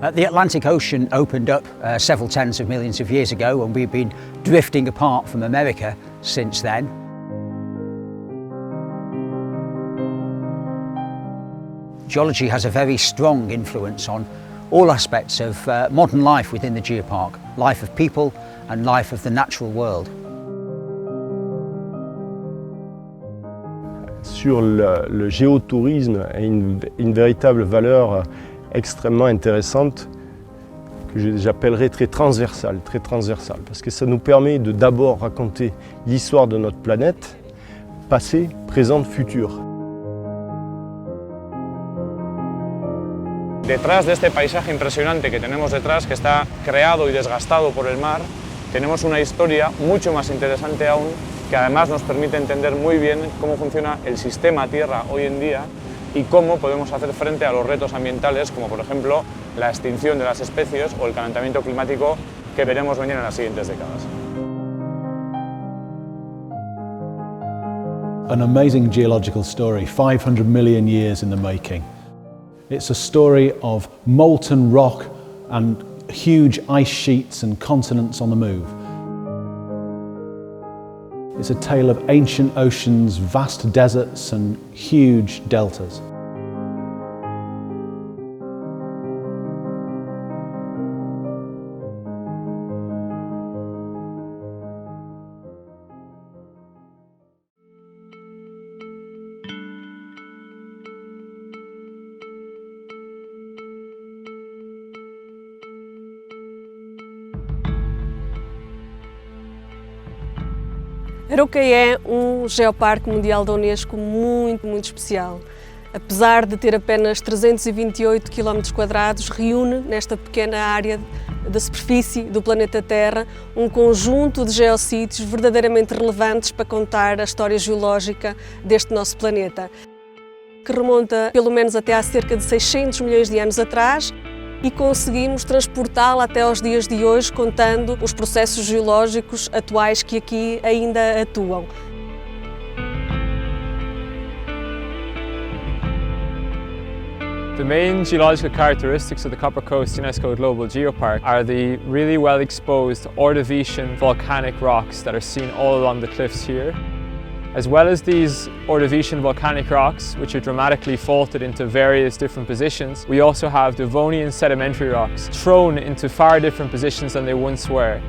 The Atlantic Ocean opened up several tens of millions of years ago, and we've been drifting apart from America since then. Geology has a very strong influence on all aspects of modern life within the geopark, life of people and life of the natural world. Sur le géotourisme a une véritable valeur extrêmement intéressante que j'appellerais très transversale, parce que ça nous permet de d'abord raconter l'histoire de notre planète, passée, présente, future. Detrás de este paisaje impresionante que tenemos detrás, que está creado y desgastado por el mar, tenemos una historia mucho más interesante aún, que además nos permite entender muy bien cómo funciona el sistema Tierra hoy en día y cómo podemos hacer frente a los retos ambientales, como por ejemplo la extinción de las especies o el calentamiento climático que veremos venir en las siguientes décadas. An amazing geological story, 500 million years in the making. It's a story of molten rock and huge ice sheets and continents on the move. It's a tale of ancient oceans, vast deserts and huge deltas. Aroca é geoparque mundial da UNESCO muito especial. Apesar de ter apenas 328 km², reúne nesta pequena área da superfície do planeta Terra um conjunto de geossítios verdadeiramente relevantes para contar a história geológica deste nosso planeta, que remonta pelo menos até há cerca de 600 milhões de anos atrás, e conseguimos transportá-la até aos dias de hoje, contando os processos geológicos atuais que aqui ainda atuam. The main geological characteristics of the Copper Coast UNESCO Global Geopark are the really well exposed Ordovician volcanic rocks that are seen all along the cliffs here. As well as these Ordovician volcanic rocks, which are dramatically faulted into various different positions, we also have Devonian sedimentary rocks thrown into far different positions than they once were.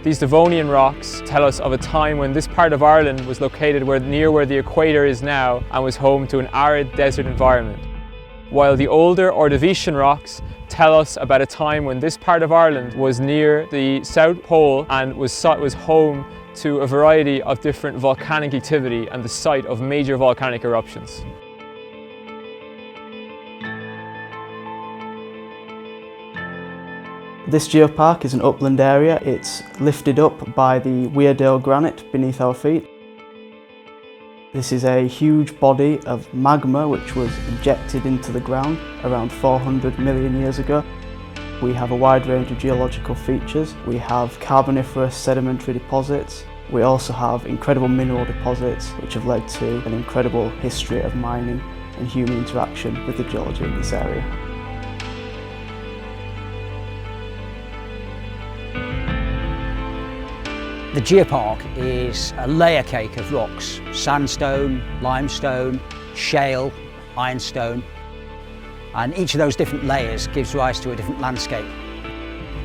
These Devonian rocks tell us of a time when this part of Ireland was located near where the equator is now and was home to an arid desert environment. While the older Ordovician rocks tell us about a time when this part of Ireland was near the South Pole and was home to a variety of different volcanic activity and the site of major volcanic eruptions. This geopark is an upland area. It's lifted up by the Weardale granite beneath our feet. This is a huge body of magma which was injected into the ground around 400 million years ago. We have a wide range of geological features. We have Carboniferous sedimentary deposits. We also have incredible mineral deposits which have led to an incredible history of mining and human interaction with the geology in this area. The geopark is a layer cake of rocks: sandstone, limestone, shale, ironstone, and each of those different layers gives rise to a different landscape.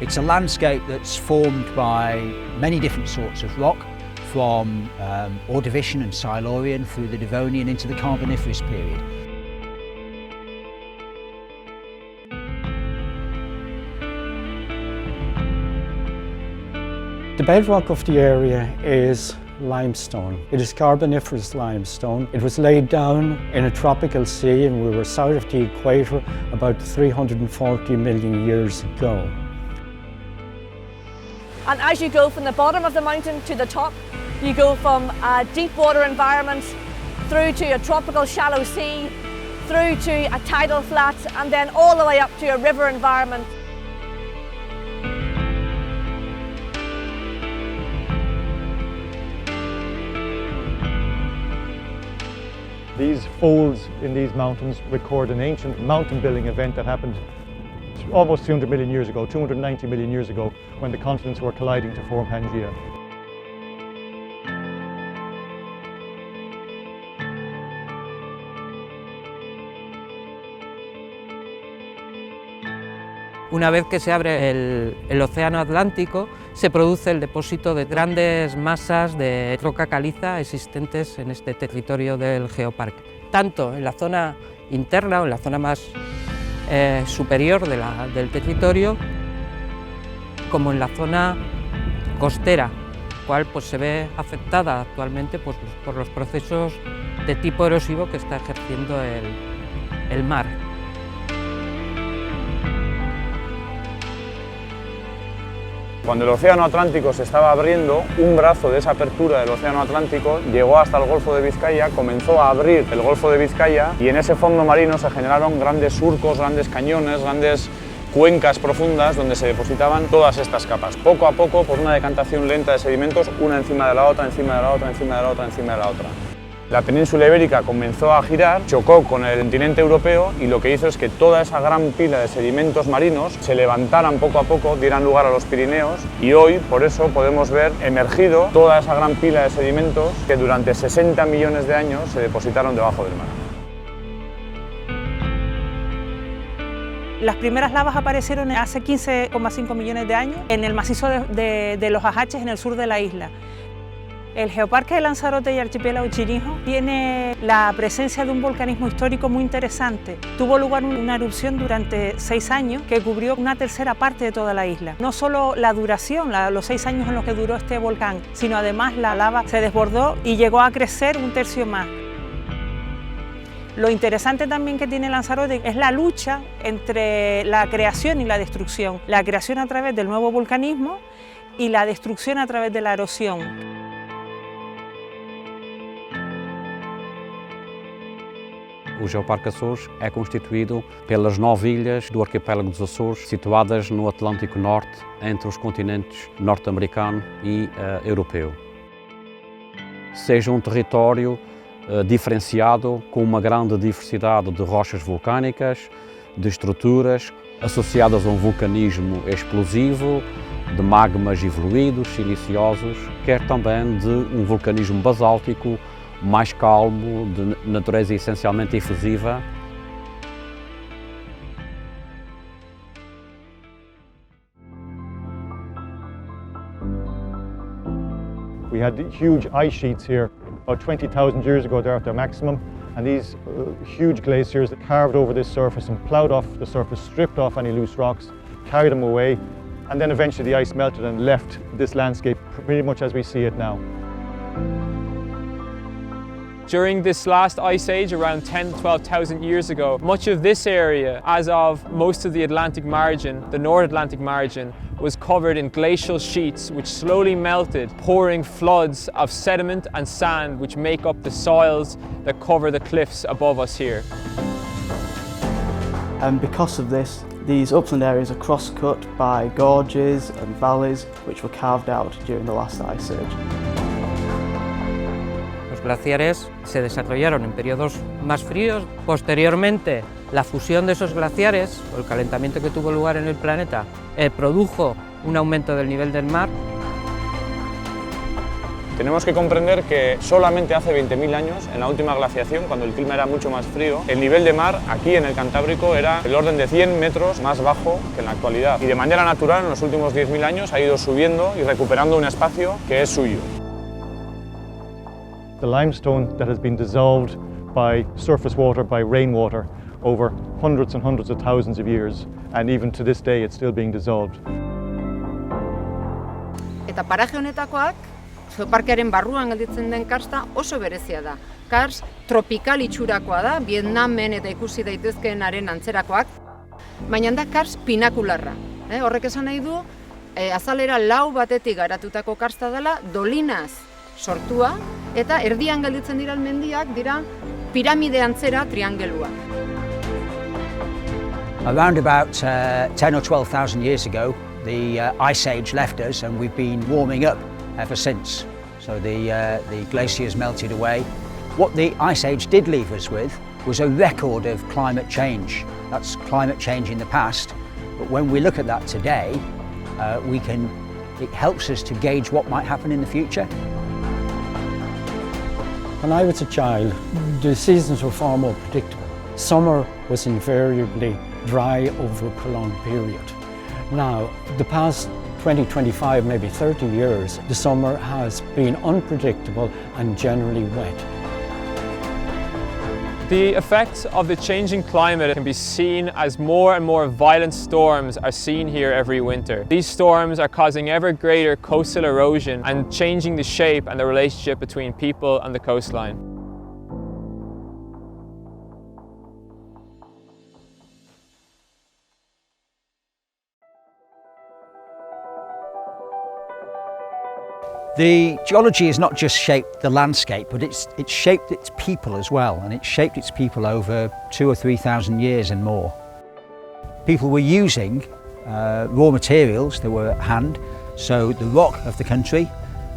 It's a landscape that's formed by many different sorts of rock, from Ordovician and Silurian through the Devonian into the Carboniferous period. The bedrock of the area is limestone. It is Carboniferous limestone. It was laid down in a tropical sea and we were south of the equator about 340 million years ago. And as you go from the bottom of the mountain to the top, you go from a deep water environment through to a tropical shallow sea, through to a tidal flat, and then all the way up to a river environment. These folds in these mountains record an ancient mountain building event that happened almost 300 million years ago, 290 million years ago, when the continents were colliding to form Pangaea. Una vez que se abre el océano Atlántico, se produce el depósito de grandes masas de roca caliza existentes en este territorio del geoparque, tanto en la zona interna o en la zona más superior del territorio, como en la zona costera, cual pues, se ve afectada actualmente pues, por los procesos de tipo erosivo que está ejerciendo el mar. Cuando el Océano Atlántico se estaba abriendo, un brazo de esa apertura del Océano Atlántico llegó hasta el Golfo de Vizcaya, comenzó a abrir el Golfo de Vizcaya y en ese fondo marino se generaron grandes surcos, grandes cañones, grandes cuencas profundas donde se depositaban todas estas capas. Poco a poco, por una decantación lenta de sedimentos, una encima de la otra, encima de la otra, encima de la otra, encima de la otra. La península ibérica comenzó a girar, chocó con el continente europeo y lo que hizo es que toda esa gran pila de sedimentos marinos se levantaran poco a poco, dieran lugar a los Pirineos y hoy por eso podemos ver emergido toda esa gran pila de sedimentos que durante 60 millones de años se depositaron debajo del mar. Las primeras lavas aparecieron hace 15,5 millones de años en el macizo de los Ajaches en el sur de la isla. El geoparque de Lanzarote y Archipiélago Chirijo tiene la presencia de un volcanismo histórico muy interesante. Tuvo lugar una erupción durante 6 años que cubrió una tercera parte de toda la isla. No solo la duración, los 6 años en los que duró este volcán, sino además la lava se desbordó y llegó a crecer un tercio más. Lo interesante también que tiene Lanzarote es la lucha entre la creación y la destrucción. La creación a través del nuevo volcanismo y la destrucción a través de la erosión. O Geoparque Açores é constituído pelas 9 ilhas do arquipélago dos Açores, situadas no Atlântico Norte, entre os continentes norte-americano e europeu. Seja um território diferenciado, com uma grande diversidade de rochas vulcânicas, de estruturas associadas a um vulcanismo explosivo, de magmas evoluídos, siliciosos, quer também de um vulcanismo basáltico mais calmo, de natureza essencialmente efusiva. We had huge ice sheets here about 20,000 years ago. They're at their maximum, and these huge glaciers that carved over this surface and ploughed off the surface, stripped off any loose rocks, carried them away, and then eventually the ice melted and left this landscape pretty much as we see it now. During this last ice age, around 10,000 to 12,000 years ago, much of this area, as of most of the Atlantic margin, the North Atlantic margin, was covered in glacial sheets which slowly melted, pouring floods of sediment and sand which make up the soils that cover the cliffs above us here. And because of this, these upland areas are cross-cut by gorges and valleys which were carved out during the last ice age. Los glaciares se desarrollaron en periodos más fríos. Posteriormente, la fusión de esos glaciares, o el calentamiento que tuvo lugar en el planeta, produjo un aumento del nivel del mar. Tenemos que comprender que solamente hace 20.000 años, en la última glaciación, cuando el clima era mucho más frío, el nivel de mar aquí en el Cantábrico era del orden de 100 metros más bajo que en la actualidad. Y de manera natural, en los últimos 10.000 años, ha ido subiendo y recuperando un espacio que es suyo. The limestone that has been dissolved by surface water, by rainwater, over hundreds and hundreds of thousands of years, and even to this day it's still being dissolved. Eta paraje honetakoak, geoparkearen barruan gelditzen den karsta oso berezia da. Kars tropikal itxurakoa da, Vietnamen eta ikusi daitezkeenaren antzerakoak, baina da kars pinakularra. Horrek esan nahi du, azalera lau batetik garatutako karsta dela, dolinaz sortua, eta erdian gelditzen dira mendiak dira piramide antzera triangelua. Around about 10 or 12,000 years ago, the ice age left us and we've been warming up ever since. So the glaciers melted away. What the ice age did leave us with was a record of climate change. That's climate change in the past, But when we look at that today, it helps us to gauge what might happen in the future. When I was a child, the seasons were far more predictable. Summer was invariably dry over a prolonged period. Now, the past 20, 25, maybe 30 years, the summer has been unpredictable and generally wet. The effects of the changing climate can be seen as more and more violent storms are seen here every winter. These storms are causing ever greater coastal erosion and changing the shape and the relationship between people and the coastline. The geology has not just shaped the landscape, but it's shaped its people as well, and it's shaped its people over 2,000 or 3,000 years and more. People were using raw materials that were at hand, so the rock of the country,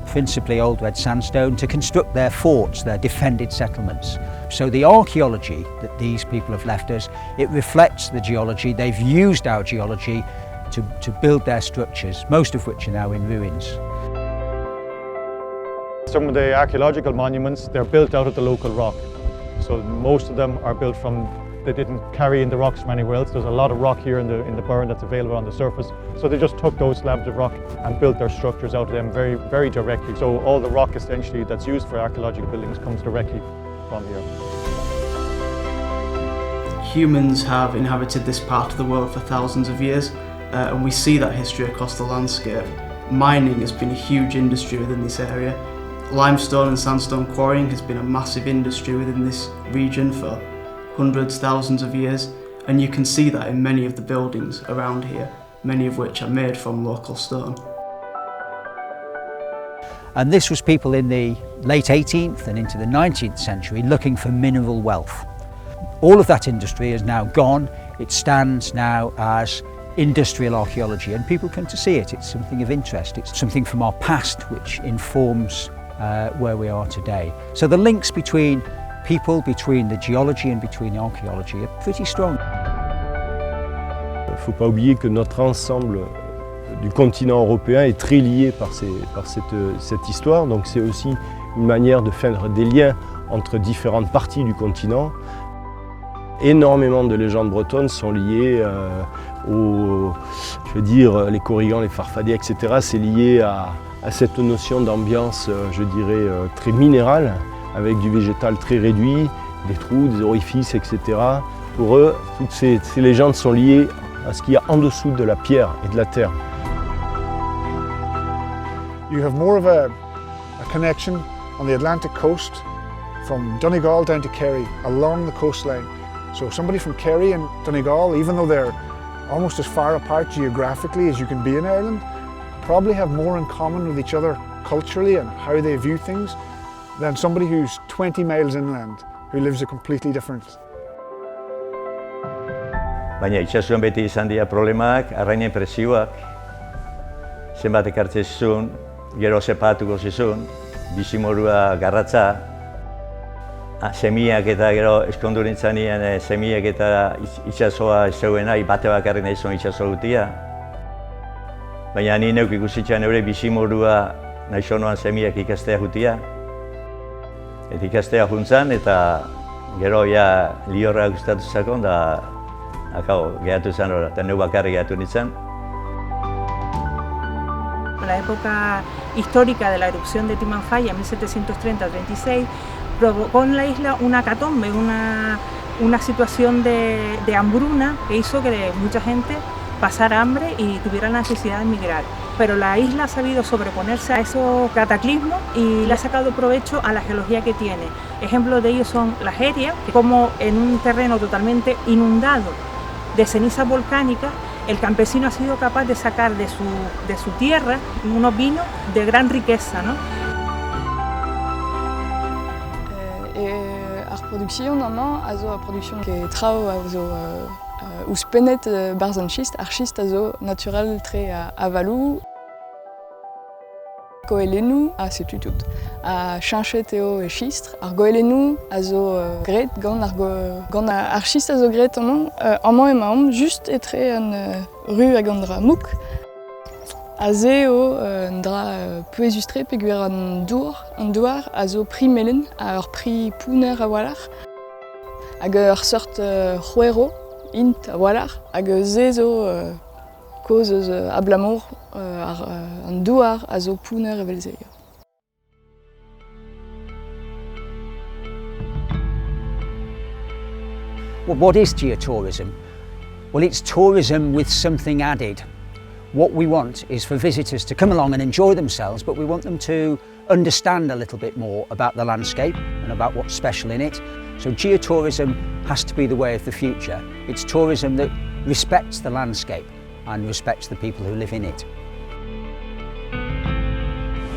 principally old red sandstone, to construct their forts, their defended settlements. So the archaeology that these people have left us, it reflects the geology. They've used our geology to build their structures, most of which are now in ruins. Some of the archaeological monuments, they're built out of the local rock. So most of them are built from, they didn't carry in the rocks from anywhere else. There's a lot of rock here in the burn that's available on the surface. So they just took those slabs of rock and built their structures out of them very, very directly. So all the rock essentially that's used for archaeological buildings comes directly from here. Humans have inhabited this part of the world for thousands of years, and we see that history across the landscape. Mining has been a huge industry within this area. Limestone and sandstone quarrying has been a massive industry within this region for hundreds, thousands of years, and you can see that in many of the buildings around here, many of which are made from local stone. And this was people in the late 18th and into the 19th century looking for mineral wealth. All of that industry is now gone. It stands now as industrial archaeology, and people come to see it. It's something of interest. It's something from our past which informs where we are today. So the links between people, between the geology and between the archaeology are pretty strong. Il ne faut pas oublier que notre ensemble du continent européen est très lié par cette histoire, donc c'est aussi une manière de faire des liens entre différentes parties du continent. Énormément de légendes bretonnes sont liées les corrigans, les farfadets, etc. C'est lié à cette notion d'ambiance, je dirais, très minérale, avec du végétal très réduit, des trous, des orifices, etc. Pour eux, toutes ces légendes sont liées à ce qu'il y a en dessous de la pierre et de la terre. You have more of a connection on the Atlantic coast from Donegal down to Kerry, along the coastline. So somebody from Kerry and Donegal, even though they're almost as far apart geographically as you can be in Ireland, probably have more in common with each other culturally and how they view things than somebody who's 20 miles inland, who lives a completely different. Baina itsasoan beti izan dira problemak, arrainen presioak, zenbat ekartzen zizun, gero sepatuko zizun, bizimodua garratza, semiak eta gero eskondu nintzanean semiak eta itsasoa zeuen nahi, bate bakarrik nahi zuen itsaso gutia. Baina ni neuk ikusitzen eure bizimodua nahi zonoan semiak ikastea gutia. Eta ikastea juntzan eta gero ja liorra gustatu zakon da gehatu zen hori, eta neu bakarrik gehatu nintzen. La época histórica de la erupción de Timanfaya en 1730-36 provocó en la isla una hecatombe, una situación de hambruna que hizo que mucha gente pasara hambre y tuviera la necesidad de emigrar. Pero la isla ha sabido sobreponerse a esos cataclismos y le ha sacado provecho a la geología que tiene. Ejemplos de ello son las erias, que como en un terreno totalmente inundado de cenizas volcánicas, el campesino ha sido capaz de sacar de su tierra unos vinos de gran riqueza, ¿no? Producción normal, also producción que trau also uspenet barzan schist, archist also naturel tre avalu. goelenu a situtut, a chanchet eo e chistre, ar goelenu a zo gret gant ar chist a zo gret amañ emaom, just etre an ru a gant dra mouk. A ze eo un dra pouezustre peogwir an douar a zo pri melen, a ur pri pouner a walar, hag ur sort c'hwero int a walar, hag ze zo koz eus ablamour an douar a zo pouner evel ze. Well, what is geotourism? Well, it's tourism with something added. What we want is for visitors to come along and enjoy themselves, but we want them to understand a little bit more about the landscape and about what's special in it. So geotourism has to be the way of the future. It's tourism that respects the landscape and respects the people who live in it.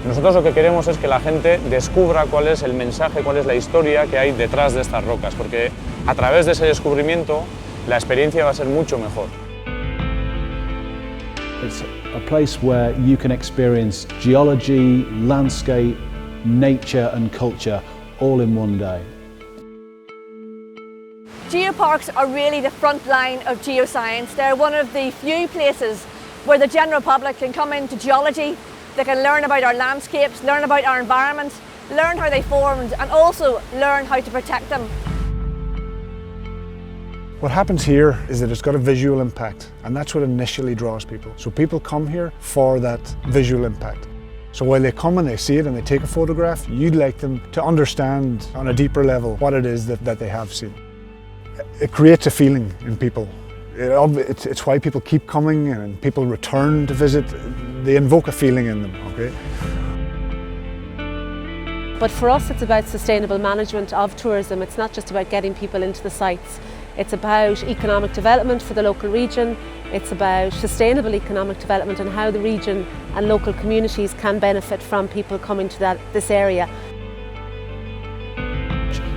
Nosotros lo que queremos es que la gente descubra cuál es el mensaje, cuál es la historia que hay detrás de estas rocas, porque a través de ese descubrimiento la experiencia va a ser mucho mejor. It's a place where you can experience geology, landscape, nature and culture all in one day. Geoparks are really the front line of geoscience. They're one of the few places where the general public can come into geology, they can learn about our landscapes, learn about our environment, learn how they formed and also learn how to protect them. What happens here is that it's got a visual impact, and that's what initially draws people. So people come here for that visual impact. So while they come and they see it and they take a photograph, you'd like them to understand on a deeper level what it is that they have seen. It creates a feeling in people. It's why people keep coming and people return to visit. They invoke a feeling in them, okay? But for us it's about sustainable management of tourism. It's not just about getting people into the sites. It's about economic development for the local region. It's about sustainable economic development and how the region and local communities can benefit from people coming to this area.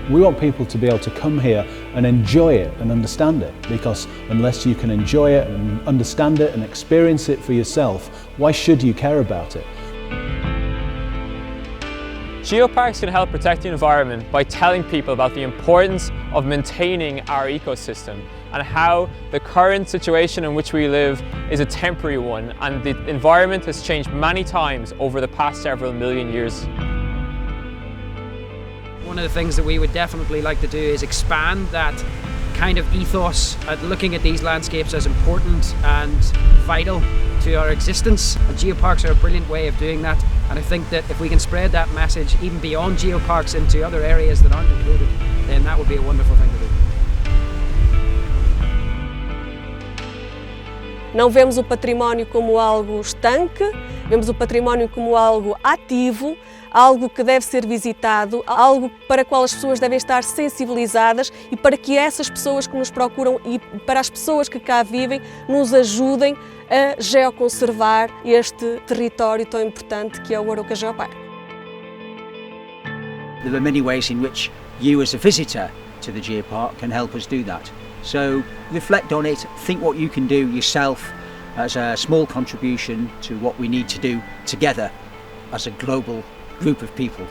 We want people to be able to come here and enjoy it and understand it, because unless you can enjoy it and understand it and experience it for yourself, why should you care about it? Geoparks can help protect the environment by telling people about the importance of maintaining our ecosystem and how the current situation in which we live is a temporary one and the environment has changed many times over the past several million years. One of the things that we would definitely like to do is expand that kind of ethos at looking at these landscapes as important and vital to our existence. And geoparks are a brilliant way of doing that, and I think that if we can spread that message even beyond geoparks into other areas that aren't included, then that would be a wonderful thing to do. Não vemos o património como algo estanque, vemos o património como algo ativo, algo que deve ser visitado, algo para o qual as pessoas devem estar sensibilizadas e para que essas pessoas que nos procuram e para as pessoas que cá vivem nos ajudem a geoconservar este território tão importante que é o Aroca Geopark. There are many ways in which you as a visitor to the geopark can help us do that. So reflect on it, think what you can do yourself as a small contribution to what we need to do together as a global group of people.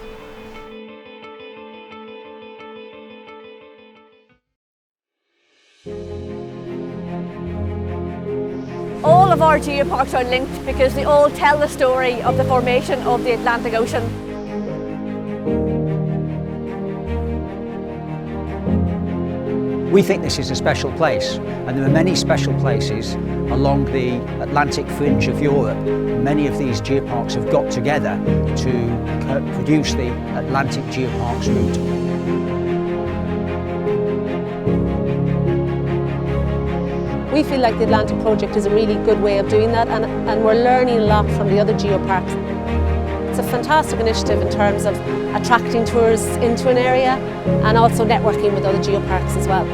All of our geoparks are linked because they all tell the story of the formation of the Atlantic Ocean. We think this is a special place, and there are many special places along the Atlantic fringe of Europe. Many of these geoparks have got together to produce the Atlantic Geoparks route. We feel like the Atlantic project is a really good way of doing that, and we're learning a lot from the other geoparks. It's a fantastic initiative in terms of attracting tourists into an area and also networking with other geoparks as well.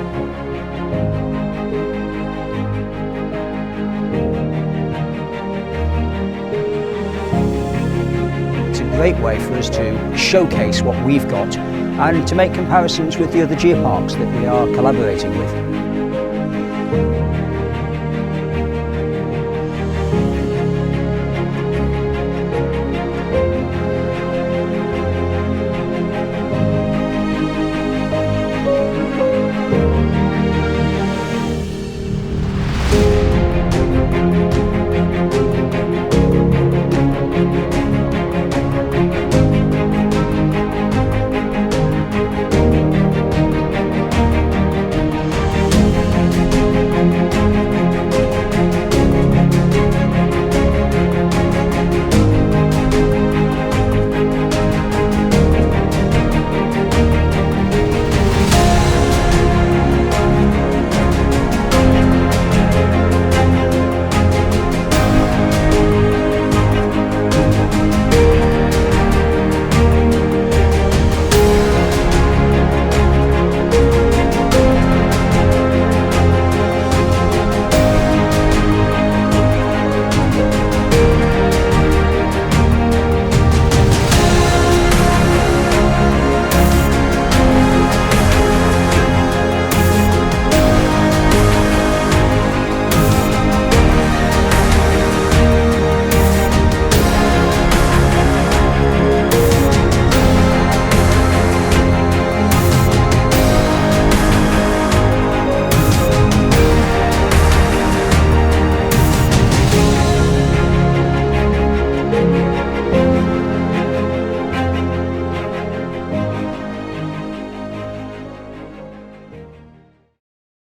It's a great way for us to showcase what we've got and to make comparisons with the other geoparks that we are collaborating with.